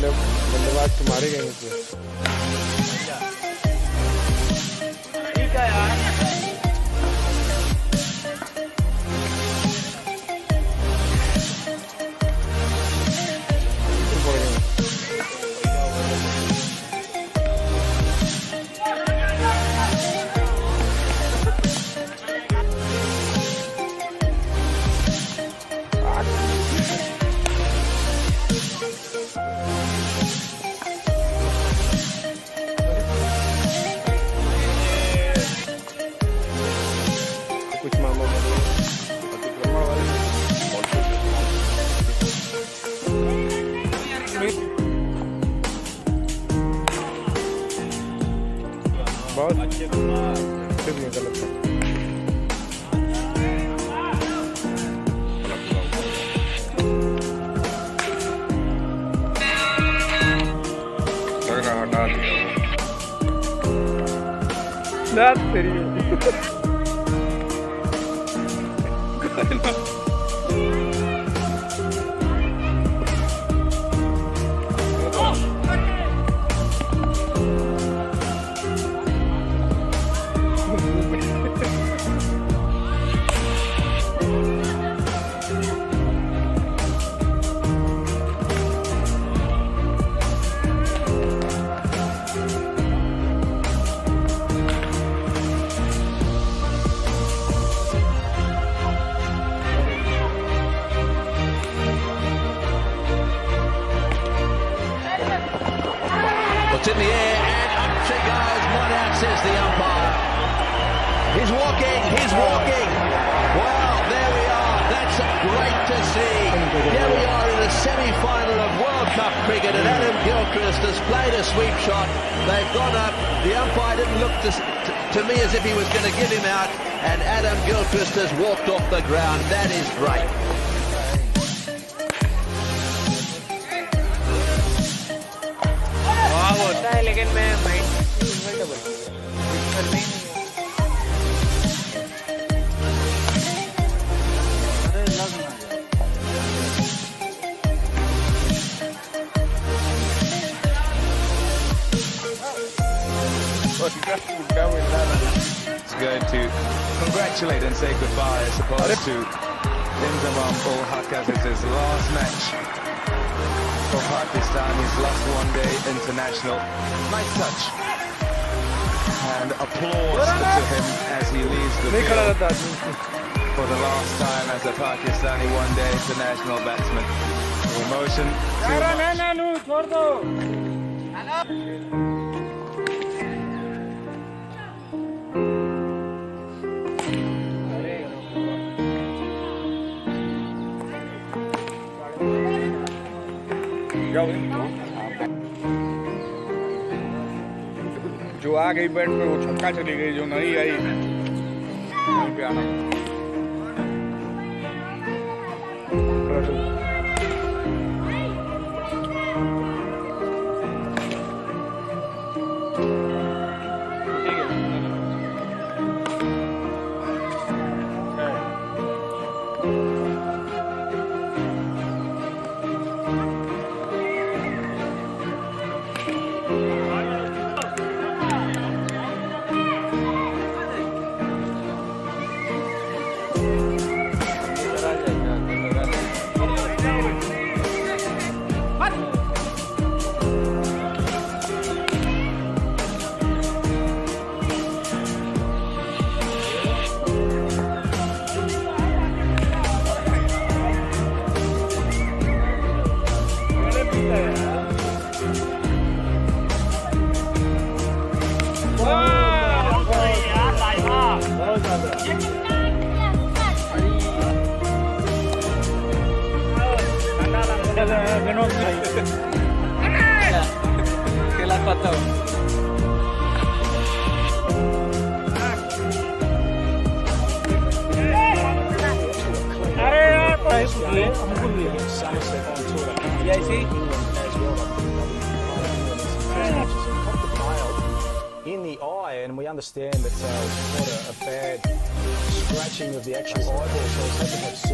बल्लेबाज तो मारे गए मुझे। ठीक है यार। कुछ मामलों में अतिक्रमण वाले बहुत अच्छे गलत है। लग रहा हटा दिया तेरी It's in the air and up she goes. Not out, says the umpire. He's walking. Well, there we are. That's great to see. Here we are in the semi-final of World Cup cricket and Adam Gilchrist has played a sweep shot. They've gone up. The umpire didn't look to me as if he was going to give him out, and Adam Gilchrist has walked off the ground. That is great. होता है लेकिन मैं mind It's going to congratulate and say goodbye as opposed to Inzamam ul Haq as it's his last match for Pakistan, his last one-day international. Nice touch. And applause to him as he leaves the field for the last time as a Pakistani one-day international batsman. The emotion too much. जो आ गई bat पे वो छक्का चली गई, जो नहीं आई वहीं पे आना। खेला खत्म। अरे यार in the eye, and we understand that it's not a bad scratching of the actual eyeball, so it's